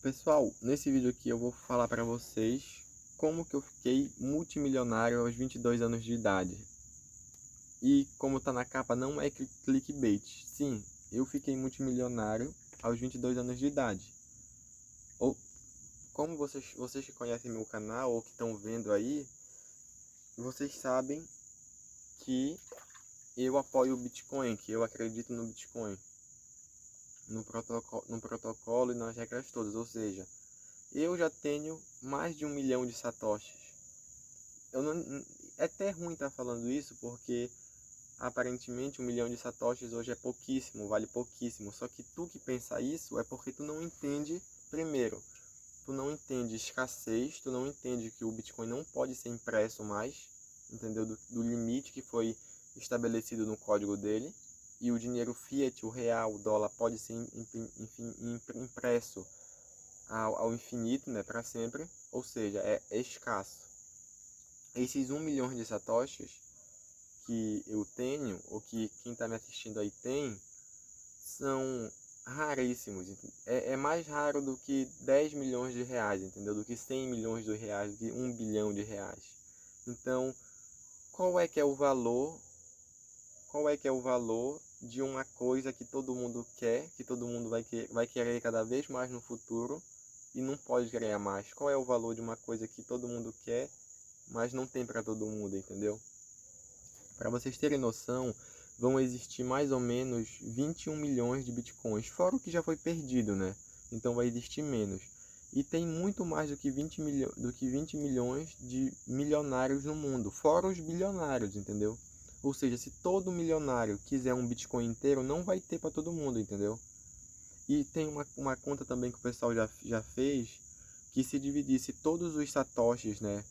Pessoal, nesse vídeo aqui eu vou falar para vocês como que eu fiquei multimilionário aos 22 anos de idade. E como tá na capa, não é clickbait. Sim, eu fiquei multimilionário aos 22 anos de idade. Ou como vocês que conhecem meu canal ou que estão vendo aí, vocês sabem que eu apoio o Bitcoin, que eu acredito no Bitcoin, no protocolo e nas regras todas, ou seja, eu já tenho mais de 1 milhão de satoshis. Eu não, é até ruim estar falando isso porque aparentemente 1 milhão de satoshis hoje é pouquíssimo, vale pouquíssimo. Só que tu que pensa isso é porque tu não entende, primeiro, tu não entende escassez, tu não entende que o Bitcoin não pode ser impresso mais, entendeu? Do limite que foi estabelecido no código dele. E o dinheiro fiat, o real, o dólar, pode ser impresso ao infinito, né, para sempre, ou seja, é escasso. Esses 1 milhão de satoshis que eu tenho, ou que quem está me assistindo aí tem, são raríssimos. É mais raro do que 10 milhões de reais, entendeu? Do que 100 milhões de reais, do que 1 bilhão de reais. Então, qual é que é o valor? Qual é que é o valor de uma coisa que todo mundo quer, que todo mundo vai querer cada vez mais no futuro e não pode ganhar mais? Qual é o valor de uma coisa que todo mundo quer, mas não tem para todo mundo, entendeu? Para vocês terem noção, vão existir mais ou menos 21 milhões de bitcoins, fora o que já foi perdido, né? Então vai existir menos. E tem muito mais do que 20 milhões de milionários no mundo, fora os bilionários, entendeu? Ou seja, se todo milionário quiser um bitcoin inteiro, não vai ter para todo mundo, entendeu? E tem uma conta também que o pessoal já fez, que se dividisse todos os satoshis, né?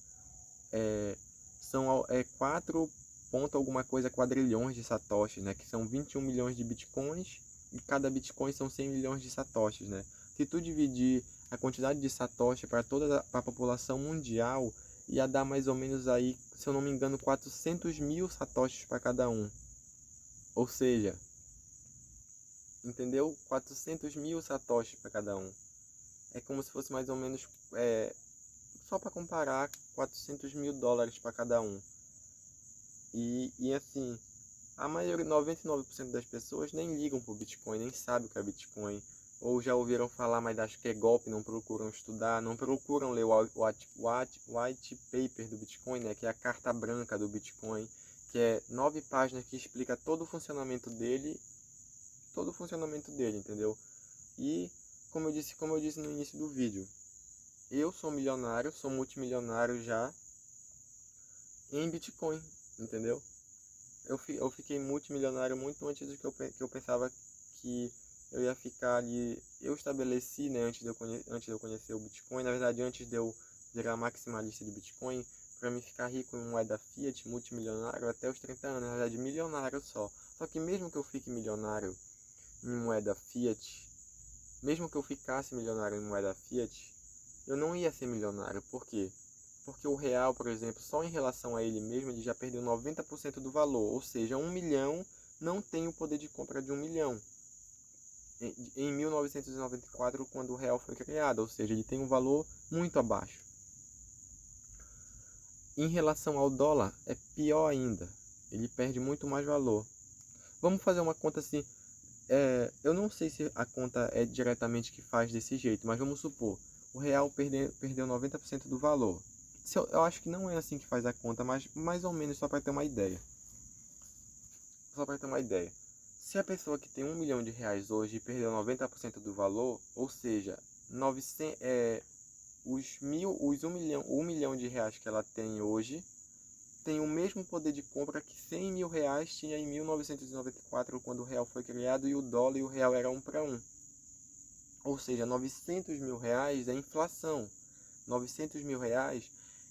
São 4 ponto alguma coisa quadrilhões de satoshis, né? Que são 21 milhões de bitcoins e cada bitcoin são 100 milhões de satoshis, né? Se tu dividir a quantidade de satoshi para toda a população mundial, ia dar mais ou menos aí, se eu não me engano, 400 mil satoshis para cada um. Ou seja, entendeu? 400 mil satoshis para cada um. É como se fosse mais ou menos, só para comparar, 400 mil dólares para cada um. E assim, a maioria, 99% das pessoas nem ligam pro Bitcoin, nem sabe o que é Bitcoin. Ou já ouviram falar, mas acho que é golpe, não procuram estudar, não procuram ler o white paper do Bitcoin, né, que é a carta branca do Bitcoin, que é 9 páginas que explica todo o funcionamento dele, entendeu? E como eu disse no início do vídeo, eu sou milionário, sou multimilionário já em Bitcoin, entendeu? Eu fiquei multimilionário muito antes do que eu pensava que eu ia ficar ali. Eu estabeleci, né, antes de eu conhecer o Bitcoin, na verdade, antes de eu virar maximalista de Bitcoin, para me ficar rico em moeda fiat, multimilionário, até os 30 anos, na verdade, milionário só. Só que mesmo que eu fique milionário em moeda fiat, mesmo que eu ficasse milionário em moeda fiat, eu não ia ser milionário. Por quê? Porque o real, por exemplo, só em relação a ele mesmo, ele já perdeu 90% do valor. Ou seja, 1 milhão não tem o poder de compra de 1 milhão. Em 1994, quando o real foi criado. Ou seja, ele tem um valor muito abaixo. Em relação ao dólar, é pior ainda. Ele perde muito mais valor. Vamos fazer uma conta assim. Eu não sei se a conta é diretamente que faz desse jeito, mas vamos supor. O real perdeu 90% do valor. Eu acho que não é assim que faz a conta, mas mais ou menos só para ter uma ideia. Só para ter uma ideia. Se a pessoa que tem 1 milhão de reais hoje perdeu 90% do valor, ou seja, 900, os 1 milhão de reais que ela tem hoje, tem o mesmo poder de compra que 100 mil reais tinha em 1994, quando o real foi criado e o dólar e o real era 1 para 1. Ou seja, 900 mil reais é inflação. 900 mil reais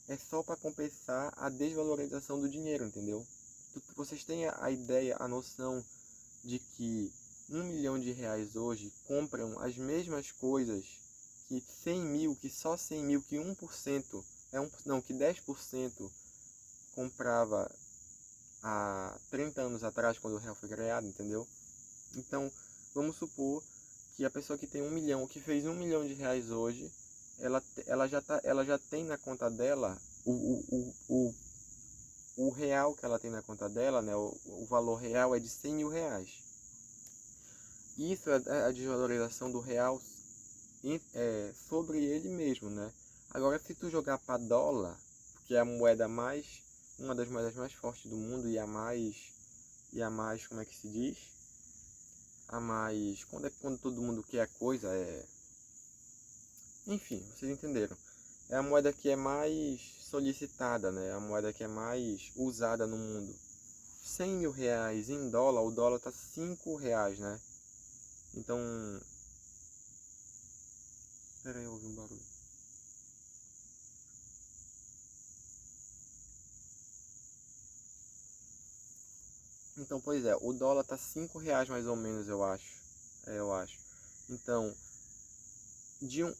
é só para compensar a desvalorização do dinheiro, entendeu? Vocês têm a ideia, a noção de que 1 milhão de reais hoje compram as mesmas coisas que 100 mil, que só 100 mil, que 1%, não, que 10% comprava há 30 anos atrás, quando o real foi criado, entendeu? Então, vamos supor que a pessoa que tem 1 milhão, que fez 1 milhão de reais hoje, ela já tem na conta dela o real que ela tem na conta dela, né? O valor real é de 100 mil reais. Isso é a desvalorização do real sobre ele mesmo, né? Agora, se tu jogar para dólar, que é a moeda uma das moedas mais fortes do mundo e a mais, como é que se diz? A mais, quando todo mundo quer a coisa, enfim, vocês entenderam. É a moeda que é mais solicitada, né? É a moeda que é mais usada no mundo. 100 mil reais em dólar, o dólar tá 5 reais, né? Então, pera aí, eu ouvi um barulho. Então, pois é, o dólar tá 5 reais mais ou menos, eu acho. Eu acho. Então, de 1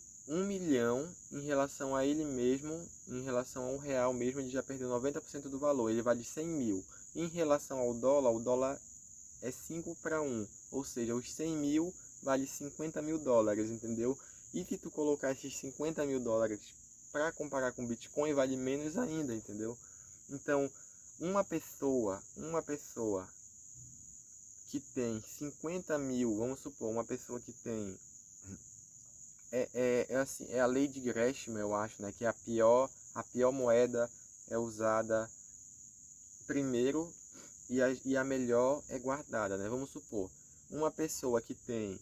milhão em relação a ele mesmo, em relação a um real mesmo, ele já perdeu 90% do valor. Ele vale 100 mil. Em relação ao dólar, o dólar é 5 para 1. Ou seja, os 100 mil vale 50 mil dólares, entendeu? E se tu colocar esses 50 mil dólares para comparar com Bitcoin, vale menos ainda, entendeu? Então, uma pessoa que tem 50 mil, vamos supor, uma pessoa que tem assim, é a lei de Gresham, eu acho, né? Que a pior moeda é usada primeiro e a melhor é guardada, né? Vamos supor, uma pessoa que tem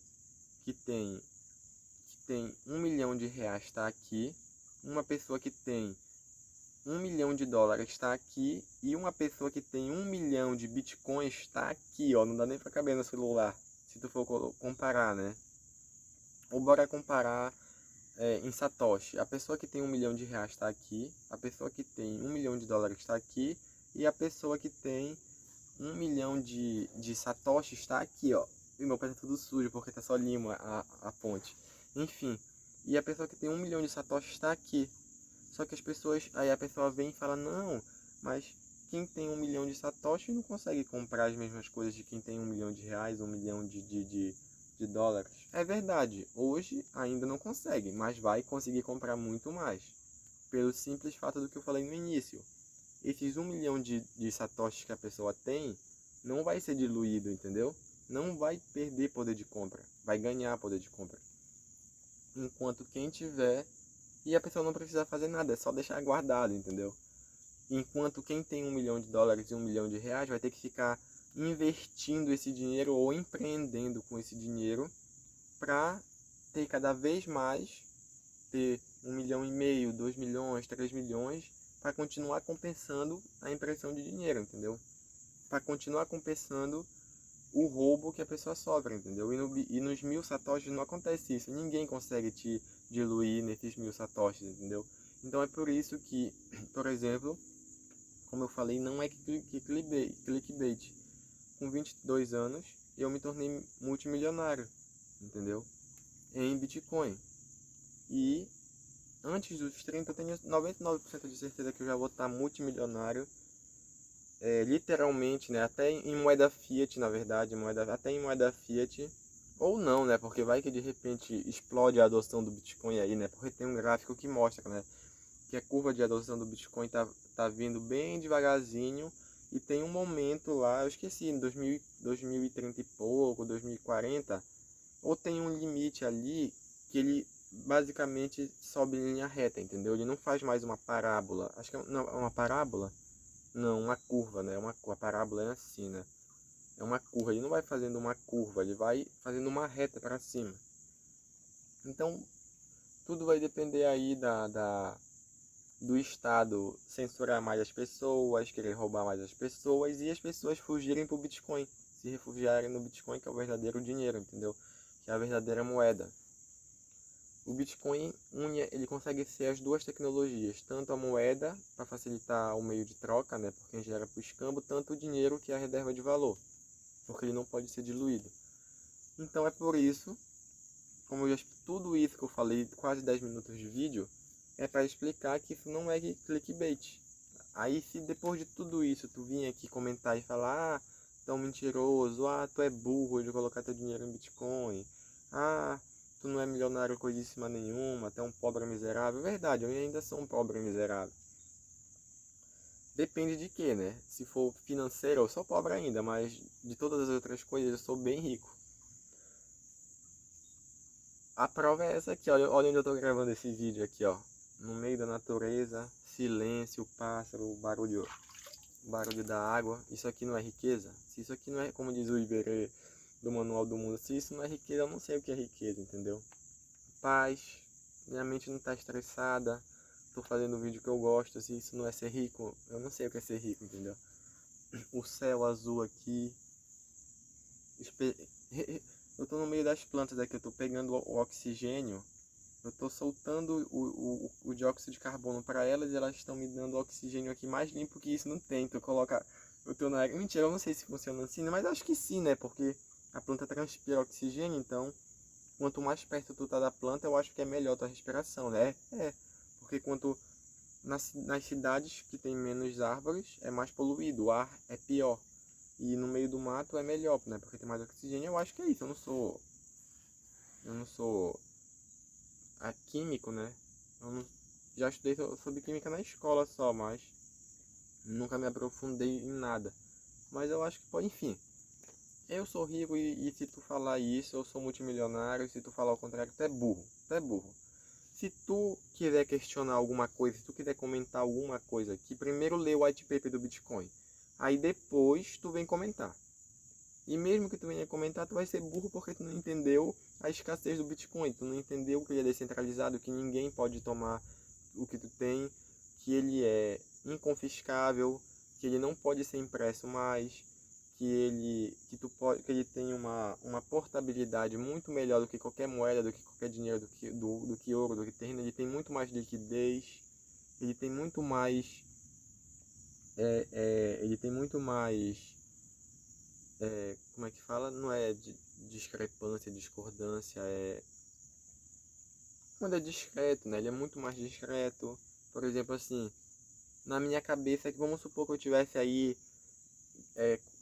1 milhão de reais está aqui, uma pessoa que tem 1 milhão de dólares está aqui e uma pessoa que tem 1 milhão de bitcoins está aqui, ó. Não dá nem para caber no celular, se tu for comparar, né? Ou bora comparar em Satoshi. A pessoa que tem 1 milhão de reais está aqui, a pessoa que tem 1 milhão de dólares está aqui e a pessoa que tem 1 milhão de Satoshi está aqui, ó. E meu pé tá tudo sujo porque tá só lima a ponte. Enfim, e a pessoa que tem 1 milhão de Satoshi está aqui. Só que aí a pessoa vem e fala, não, mas quem tem 1 milhão de Satoshi não consegue comprar as mesmas coisas de quem tem 1 milhão de reais, 1 milhão de dólares. É verdade, hoje ainda não consegue, mas vai conseguir comprar muito mais. Pelo simples fato do que eu falei no início. Esses 1 milhão de satoshis que a pessoa tem, não vai ser diluído, entendeu? Não vai perder poder de compra, vai ganhar poder de compra. Enquanto quem tiver, e a pessoa não precisa fazer nada, é só deixar guardado, entendeu? Enquanto quem tem 1 milhão de dólares e 1 milhão de reais vai ter que ficar investindo esse dinheiro ou empreendendo com esse dinheiro para ter cada vez mais, ter 1,5 milhão, 2 milhões, 3 milhões, para continuar compensando a impressão de dinheiro, entendeu? Para continuar compensando o roubo que a pessoa sofre, entendeu? E nos 1.000 satoshis não acontece isso, ninguém consegue te diluir nesses 1.000 satoshis, entendeu? Então é por isso que, por exemplo, como eu falei, não é clickbait. Com 22 anos, eu me tornei multimilionário, entendeu? Em Bitcoin. E antes dos 30, eu tenho 99% de certeza que eu já vou estar multimilionário. Literalmente, né? Até em moeda fiat, na verdade, até em moeda fiat. Ou não, né? Porque vai que de repente explode a adoção do Bitcoin aí, né? Porque tem um gráfico que mostra, né? Que a curva de adoção do Bitcoin tá vindo bem devagarzinho. E tem um momento lá, eu esqueci, em 2030 e pouco, 2040, ou tem um limite ali que ele basicamente sobe em linha reta, entendeu? Ele não faz mais uma parábola. Acho que não, é uma parábola? Não, uma curva, né? A parábola é assim, né? É uma curva. Ele não vai fazendo uma curva, ele vai fazendo uma reta para cima. Então, tudo vai depender aí do Estado censurar mais as pessoas, querer roubar mais as pessoas e as pessoas fugirem para o Bitcoin, se refugiarem no Bitcoin, que é o verdadeiro dinheiro, entendeu? Que é a verdadeira moeda. O Bitcoin ele consegue ser as duas tecnologias, tanto a moeda para facilitar o meio de troca, né, por quem gera para o escambo, tanto o dinheiro que é a reserva de valor, porque ele não pode ser diluído. Então é por isso, tudo isso que eu falei, quase 10 minutos de vídeo, é para explicar que isso não é clickbait. Aí se depois de tudo isso tu vir aqui comentar e falar, tão mentiroso, tu é burro de colocar teu dinheiro em Bitcoin, Ah, tu não é milionário coisíssima nenhuma, tu é um pobre miserável. Verdade, eu ainda sou um pobre miserável. Depende de quê, né? Se for financeiro, eu sou pobre ainda, mas de todas as outras coisas eu sou bem rico. A prova é essa aqui, olha, olha onde eu tô gravando esse vídeo aqui, ó. No meio da natureza, silêncio, pássaro, barulho da água. Isso aqui não é riqueza? Se isso aqui não é, como diz o Iberê do Manual do Mundo, se isso não é riqueza, eu não sei o que é riqueza, entendeu? Paz, minha mente não tá estressada, tô fazendo o vídeo que eu gosto, se isso não é ser rico, eu não sei o que é ser rico, entendeu? O céu azul aqui, eu tô no meio das plantas aqui, eu tô pegando o oxigênio, eu tô soltando o dióxido de carbono para elas e elas estão me dando oxigênio aqui mais limpo que isso não tem. Tu coloca, eu tô na água, mentira, eu não sei se funciona assim, mas acho que sim, né? Porque a planta transpira oxigênio, então quanto mais perto tu tá da planta, eu acho que é melhor a tua respiração, né? É, porque quanto nas cidades que tem menos árvores é mais poluído, o ar é pior. E no meio do mato é melhor, né? Porque tem mais oxigênio. Eu acho que é isso. Eu não sou químico, né? Eu não, já estudei sobre química na escola só, mas nunca me aprofundei em nada. Mas eu acho que pode, enfim. Eu sou rico e se tu falar isso, eu sou multimilionário. Se tu falar o contrário, tu é burro. Tu é burro. Se tu quiser questionar alguma coisa, se tu quiser comentar alguma coisa aqui, primeiro lê o white paper do Bitcoin. Aí depois tu vem comentar. E mesmo que tu venha comentar, tu vai ser burro porque tu não entendeu a escassez do Bitcoin. Tu não entendeu que ele é descentralizado, que ninguém pode tomar o que tu tem, que ele é inconfiscável, que ele não pode ser impresso mais, que ele tem uma portabilidade muito melhor do que qualquer moeda, do que qualquer dinheiro, do que ouro, do que terreno. Ele tem muito mais liquidez, ele tem muito mais, ele tem muito mais como é que fala? Não é discrepância, discordância, quando é discreto, né? Ele é muito mais discreto. Por exemplo, assim, na minha cabeça, que vamos supor que eu tivesse aí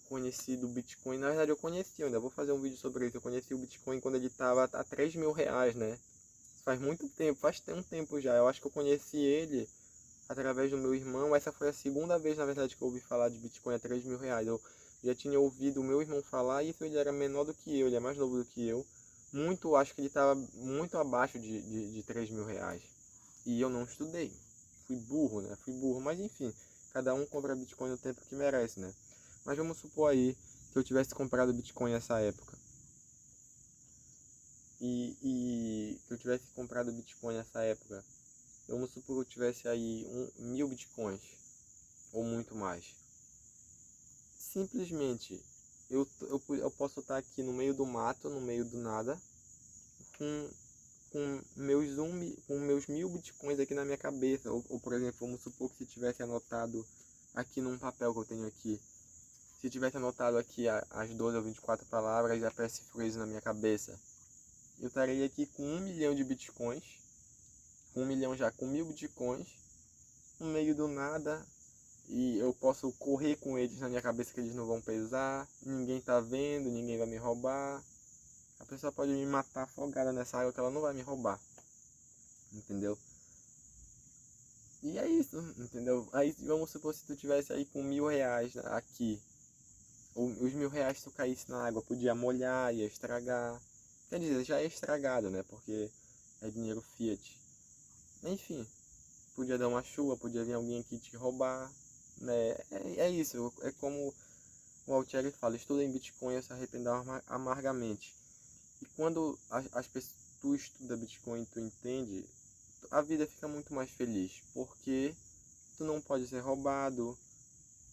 conhecido o Bitcoin. Na verdade, eu conheci, eu ainda vou fazer um vídeo sobre isso. Eu conheci o Bitcoin quando ele estava a 3 mil reais, né? Faz muito tempo, faz um tempo já. Eu acho que eu conheci ele através do meu irmão. Essa foi a segunda vez, na verdade, que eu ouvi falar de Bitcoin a 3 mil reais. Eu já tinha ouvido o meu irmão falar, e isso ele era menor do que eu, ele é mais novo do que eu. Muito, acho que ele estava muito abaixo de 3 mil reais. E eu não estudei. Fui burro, né? Fui burro, mas enfim, cada um compra Bitcoin no tempo que merece, né? Mas vamos supor aí que eu tivesse comprado Bitcoin nessa época. E que eu tivesse comprado Bitcoin nessa época. Vamos supor que eu tivesse aí 1000 Bitcoins. Ou muito mais. Simplesmente, eu posso estar aqui no meio do mato, no meio do nada, com, com meus 1000 bitcoins aqui na minha cabeça. Ou, por exemplo, vamos supor que se tivesse anotado aqui num papel que eu tenho aqui, se tivesse anotado aqui as 12 ou 24 palavras e a passphrase na minha cabeça, eu estaria aqui com 1 milhão de bitcoins, com 1 milhão já, com 1000 bitcoins, no meio do nada, e eu posso correr com eles na minha cabeça que eles não vão pesar, ninguém tá vendo, ninguém vai me roubar. A pessoa pode me matar afogada nessa água que ela não vai me roubar, entendeu? E é isso, entendeu? Aí vamos supor se tu tivesse aí com 1000 reais aqui, os 1000 reais se tu caísse na água, podia molhar, ia estragar. Quer dizer, já é estragado, né? Porque é dinheiro fiat. Enfim, podia dar uma chuva, podia vir alguém aqui te roubar, né? É isso, é como o Altieri fala, estuda em Bitcoin e se arrepender amargamente. E quando tu estuda Bitcoin e tu entende, a vida fica muito mais feliz, porque tu não pode ser roubado,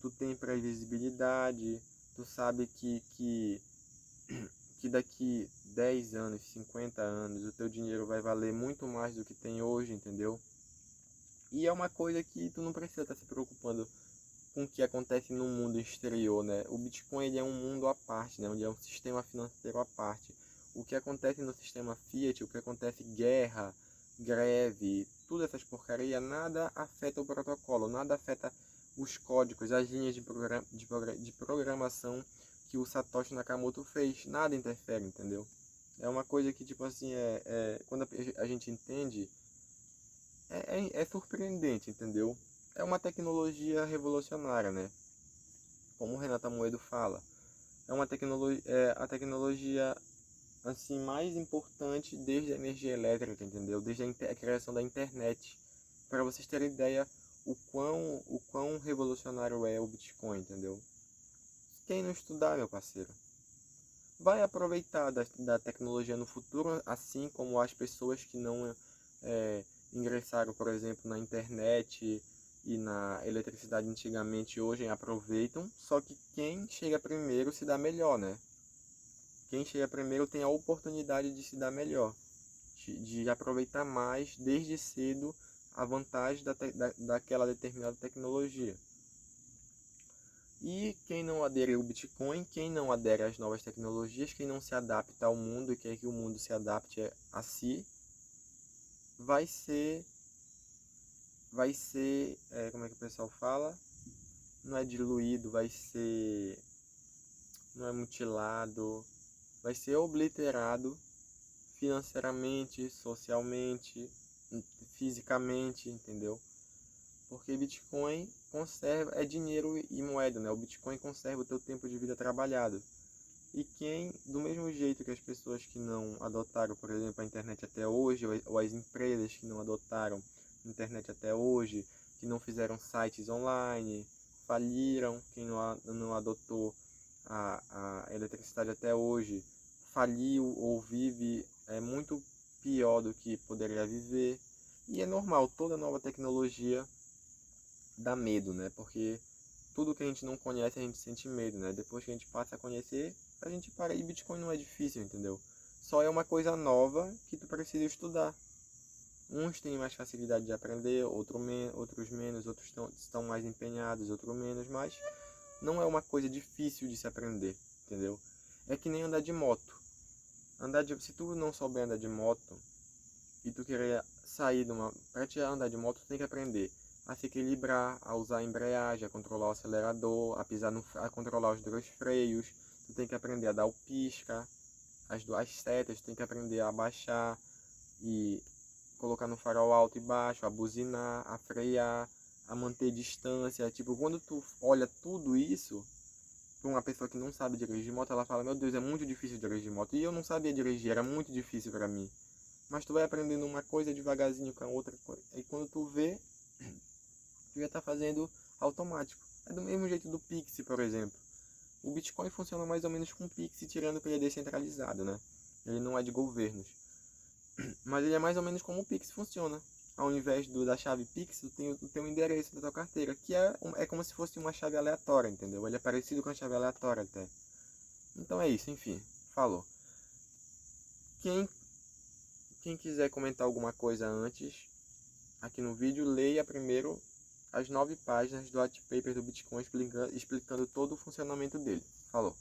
tu tem previsibilidade, tu sabe que daqui 10 anos, 50 anos, o teu dinheiro vai valer muito mais do que tem hoje, entendeu? E é uma coisa que tu não precisa estar se preocupando com o que acontece no mundo exterior, né? O Bitcoin ele é um mundo à parte, né? Ele é um sistema financeiro à parte. O que acontece no sistema Fiat, o que acontece guerra, greve, todas essas porcarias, nada afeta o protocolo, nada afeta os códigos, as linhas de programação que o Satoshi Nakamoto fez, nada interfere, entendeu? É uma coisa que, tipo assim, quando a gente entende, é surpreendente, entendeu? É uma tecnologia revolucionária, né? Como o Renato Amoedo fala. É uma tecnologia, a tecnologia assim mais importante desde a energia elétrica, entendeu? Desde a criação da internet. Para vocês terem ideia o quão revolucionário é o Bitcoin, entendeu? Quem não estudar, meu parceiro, vai aproveitar da tecnologia no futuro, assim como as pessoas que não ingressaram, por exemplo, na internet e na eletricidade antigamente hoje aproveitam, só que quem chega primeiro se dá melhor, né? Quem chega primeiro tem a oportunidade de se dar melhor, de aproveitar mais desde cedo a vantagem daquela determinada tecnologia. E quem não adere ao Bitcoin, quem não adere às novas tecnologias, quem não se adapta ao mundo e quer que o mundo se adapte a si, vai ser, como é que o pessoal fala? Não é diluído, não é mutilado, vai ser obliterado financeiramente, socialmente, fisicamente, entendeu? Porque Bitcoin é dinheiro e moeda, né? O Bitcoin conserva o teu tempo de vida trabalhado. E do mesmo jeito que as pessoas que não adotaram, por exemplo, a internet até hoje, ou as empresas que não adotaram a internet até hoje, que não fizeram sites online, faliram, quem não adotou a eletricidade até hoje, faliu ou vive muito pior do que poderia viver. E é normal, toda nova tecnologia dá medo, né? Porque tudo que a gente não conhece a gente sente medo, né? Depois que a gente passa a conhecer, a gente para. E Bitcoin não é difícil, entendeu? Só é uma coisa nova que tu precisa estudar. Uns têm mais facilidade de aprender, outros menos, outros estão mais empenhados, outros menos, mas não é uma coisa difícil de se aprender, entendeu? É que nem andar de moto. Se tu não souber andar de moto e tu querer sair para te andar de moto, tu tem que aprender a se equilibrar, a usar a embreagem, a controlar o acelerador, a controlar os dois freios. Tu tem que aprender a dar o pisca, as duas setas, tu tem que aprender a baixar e colocar no farol alto e baixo, a buzinar, a frear, a manter distância. Tipo, quando tu olha tudo isso, para uma pessoa que não sabe dirigir moto, ela fala: meu Deus, é muito difícil dirigir moto. E eu não sabia dirigir, era muito difícil para mim. Mas tu vai aprendendo uma coisa devagarzinho com a outra, e quando tu vê, tu já está fazendo automático. É do mesmo jeito do Pix, por exemplo. O Bitcoin funciona mais ou menos com o Pix, tirando que ele é descentralizado, né? Ele não é de governos. Mas ele é mais ou menos como o Pix funciona. Ao invés da chave Pix, tu tem o teu endereço da tua carteira, que é como se fosse uma chave aleatória, entendeu? Ele é parecido com a chave aleatória até. Então é isso, enfim. Falou. Quem, quem quiser comentar alguma coisa antes, aqui no vídeo, leia primeiro as 9 páginas do white paper do Bitcoin explicando todo o funcionamento dele. Falou.